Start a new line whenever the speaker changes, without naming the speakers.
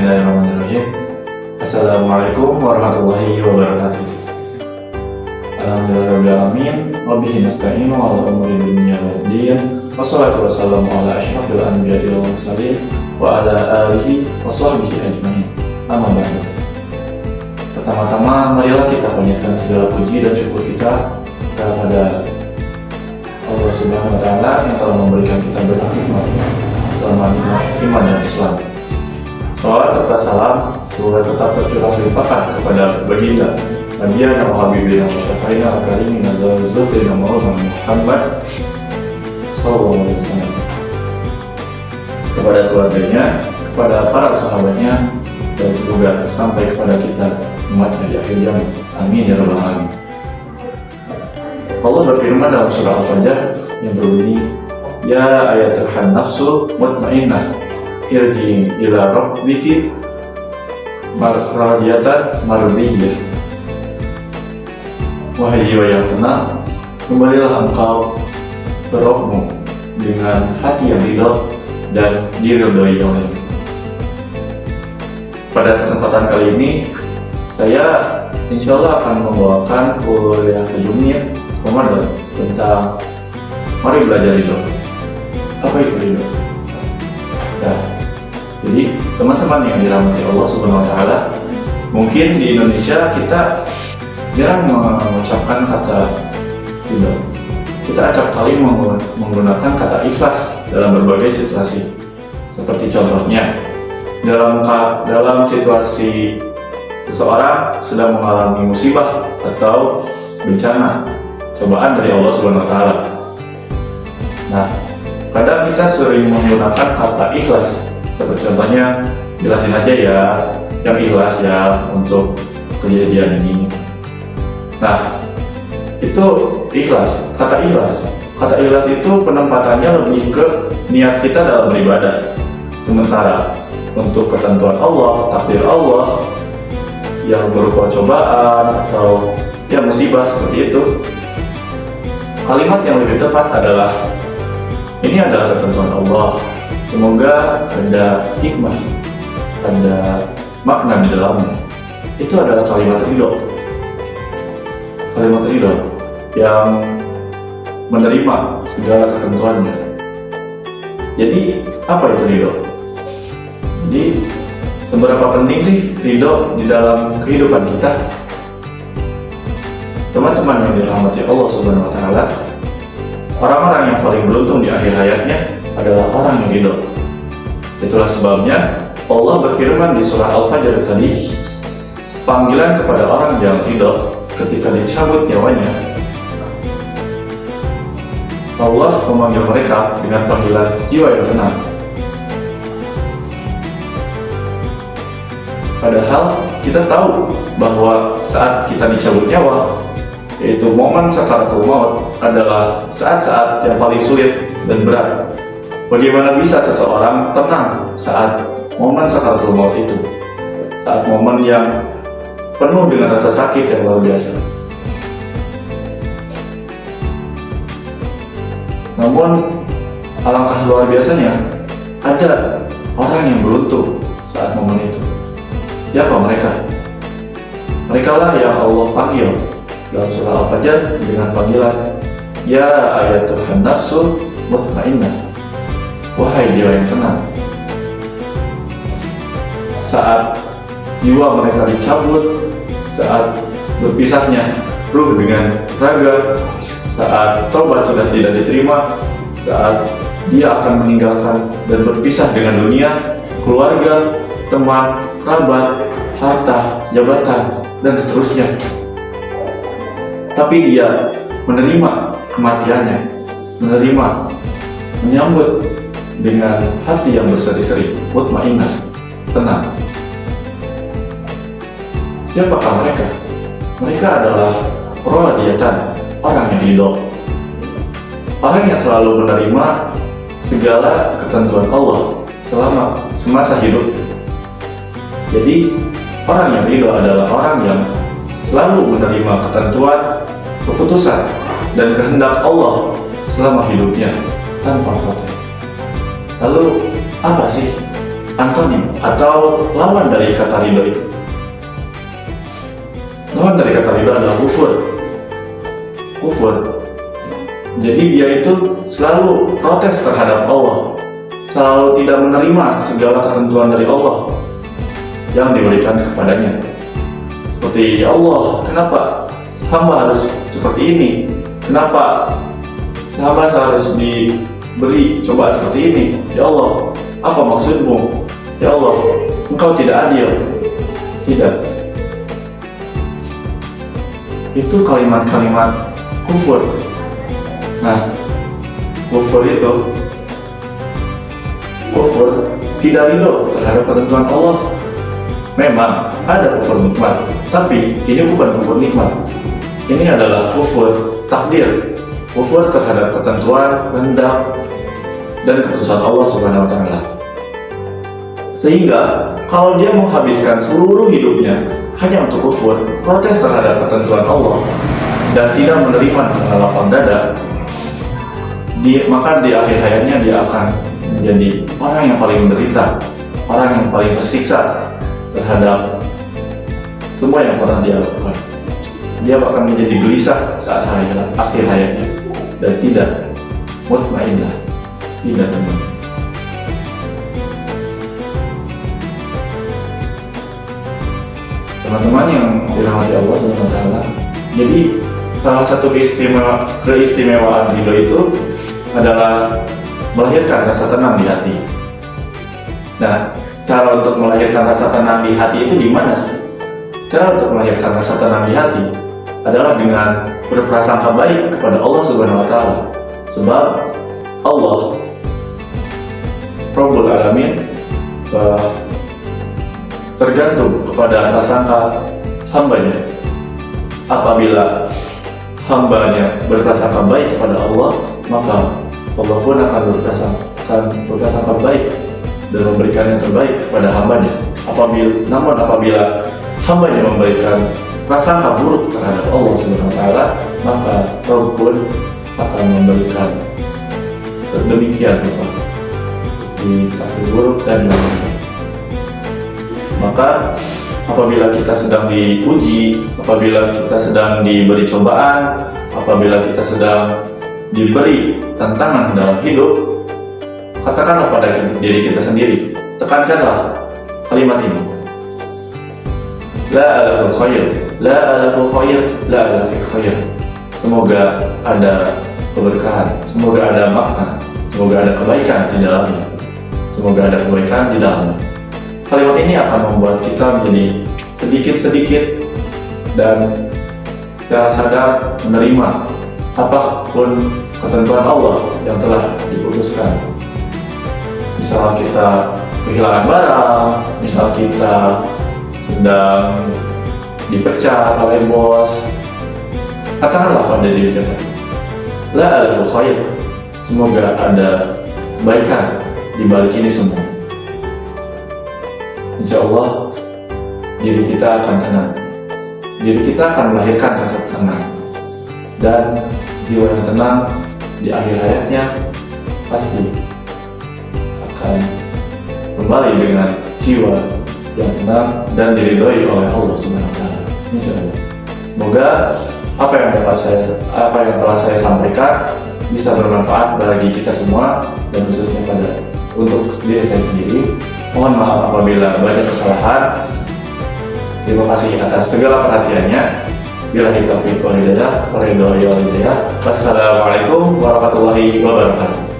Bismillahirrahmanirrahim. Assalamualaikum warahmatullahi wabarakatuh. Alhamdulillahirrahmanirrahim. Wabihi nasta'inu ala umuri dunya waddin. Wassalatu wassalamu ala asyrafil anbiya'i wal mursalin wa ala alihi wa sahbihi ajmain. Amma ba'du. Pertama-tama marilah kita panjatkan segala puji dan syukur kita kepada Allah Subhanahu wa taala yang telah memberikan kita berkah nikmat selama iman dan Islam. Salawat serta salam semoga tetap tercurah limpahkan kepada baginda Nabiya dan Habibina Mustafaina Al-Karimin Azza-Zubina Maulana Muhammad sallallahu alaihi wasallam, kepada keluarganya, kepada para sahabatnya, dan semoga sampai kepada kita umatnya di akhir zaman. Amin ya rabbal alamin. Allah berfirman dalam surah Al-Fajr yang berbunyi, Ya ayatuhan nafsu mutmainnah irji ila rabbiki radiyatan mardiyah. Wahai jiwa yang tenang, kembalilah engkau ke Rabbmu dengan hati yang ridha dan diridhoi olehnya. Pada kesempatan kali ini, saya insya Allah akan membawakan kuliah 7 menit Ramadan tentang mari belajar ridho. Apa itu ridho? Ya, jadi teman-teman yang dirahmati Allah Subhanahu wa taala, mungkin di Indonesia kita jarang mengucapkan kata ridho. Kita acap kali menggunakan kata ikhlas dalam berbagai situasi. Seperti contohnya dalam situasi seseorang sedang mengalami musibah atau bencana, cobaan dari Allah Subhanahu wa taala. Nah, kadang kita sering menggunakan kata ikhlas. Seperti contohnya, jelasin aja ya, yang ikhlas ya untuk kejadian ini. Nah, itu ikhlas. Kata ikhlas itu penempatannya lebih ke niat kita dalam beribadah. Sementara untuk ketentuan Allah, takdir Allah yang berupa cobaan atau ya musibah seperti itu, kalimat yang lebih tepat adalah ini adalah ketentuan Allah. Semoga ada hikmah, ada makna di dalamnya. Itu adalah kalimat ridho. Kalimat ridho yang menerima segala ketentuannya. Jadi apa itu ridho? Jadi seberapa penting sih ridho di dalam kehidupan kita? Teman-teman yang dirahmati Allah Subhanahu wa taala, orang-orang yang paling beruntung di akhir hayatnya adalah orang yang ridho. Itulah sebabnya Allah berfirman di surah Al-Fajr tadi, panggilan kepada orang yang ridho ketika dicabut nyawanya. Allah memanggil mereka dengan panggilan jiwa yang tenang. Padahal kita tahu bahwa saat kita dicabut nyawa, yaitu momen sakaratul maut, adalah saat-saat yang paling sulit dan berat. Bagaimana bisa seseorang tenang saat momen sakaratul maut itu? Saat momen yang penuh dengan rasa sakit yang luar biasa. Namun, alangkah luar biasanya, ada orang yang beruntung saat momen itu. Siapa mereka? Mereka lah yang Allah panggil dalam surah Al-Fajr dengan panggilan Ya ayatuhan nafsu mutmainnah, wahai jiwa yang tenang. Saat jiwa mereka dicabut, saat berpisahnya ruh dengan raga, saat taubat sudah tidak diterima, saat dia akan meninggalkan dan berpisah dengan dunia, keluarga, teman, kerabat, harta, jabatan, dan seterusnya. Tapi dia menerima kematiannya, menyambut dengan hati yang berseri-seri, mutmainnah, tenang. Siapakah mereka? Mereka adalah radiyatan, orang yang ridho, orang yang selalu menerima segala ketentuan Allah selama semasa hidup. Jadi orang yang ridho adalah orang yang selalu menerima ketentuan, keputusan, dan kehendak Allah selama hidupnya tanpa protes. Lalu apa sih antonim atau lawan dari kata ridho itu. Lawan dari kata ridho adalah kufur. Jadi dia itu selalu protes terhadap Allah, selalu tidak menerima segala ketentuan dari Allah yang diberikan kepadanya. Seperti, ya Allah, kenapa hamba harus seperti ini? Kenapa hamba harus diberi cobaan seperti ini? Ya Allah, apa maksudmu? Ya Allah, engkau tidak adil. Tidak. Itu kalimat-kalimat kufur. Nah, kufur tidak ridho terhadap ketentuan Allah. Memang ada kufur nikmat, tapi ini bukan kufur nikmat. Ini adalah kufur takdir, kufur terhadap ketentuan, kehendak, dan keputusan Allah Subhanahu wa Ta'ala. Sehingga kalau dia menghabiskan seluruh hidupnya hanya untuk kufur, protes terhadap ketentuan Allah, dan tidak menerima dengan lapang dada, maka di akhir hayatnya dia akan menjadi orang yang paling menderita, orang yang paling tersiksa terhadap semua yang pernah dia lakukan. Dia akan menjadi gelisah saat akhir hayatnya dan tidak mutmainnah, tidak tenang. Teman-teman yang dirahmati Allah SWT, jadi salah satu keistimewaan ridho itu adalah melahirkan rasa tenang di hati. Nah, cara untuk melahirkan rasa tenang di hati itu di mana sih? Cara untuk melahirkan rasa tenang di hati adalah dengan berprasangka baik kepada Allah Subhanahu wa Ta'ala. Sebab Allah Rabbul Alamin tergantung kepada prasangka hambanya. Apabila hambanya berprasangka baik kepada Allah, maka Allah pun akan berprasangka baik dan memberikan yang terbaik kepada hambanya. Namun apabila hambanya memberikan prasangka buruk terhadap Allah Subhanahu wa Ta'ala, maka Rabb pun akan memberikan demikian rupa di takdir buruk dan yang. Maka apabila kita sedang diuji, apabila kita sedang diberi cobaan, apabila kita sedang diberi tantangan dalam hidup, katakanlah pada diri kita sendiri, tekankanlah kalimat ini: La alahu khair, la alahu khair, la alahu khair. Semoga ada keberkahan, semoga ada makna, semoga ada kebaikan di dalamnya, semoga ada kebaikan di dalamnya. Kalimat ini akan membuat kita menjadi sedikit-sedikit dan secara sadar menerima apapun ketentuan Allah yang telah diputuskan. Misal kita kehilangan barang, misal kita sedang dipecat oleh bos, katakanlah pada diri kita, La alahu khair, semoga ada kebaikan di balik ini semua. Insya Allah diri kita akan tenang, diri kita akan melahirkan rasa tenang, dan jiwa yang tenang di akhir hayatnya pasti akan kembali dengan jiwa yang tenang dan diridhoi oleh Allah Subhanahu wa Ta'ala. Insya Allah. Semoga apa yang telah saya sampaikan bisa bermanfaat bagi kita semua, dan khususnya untuk diri saya sendiri. Mohon maaf apabila banyak kesalahan. Terima kasih atas segala perhatiannya. Billahi taufiq wal hidayah. Wassalamualaikum warahmatullahi wabarakatuh.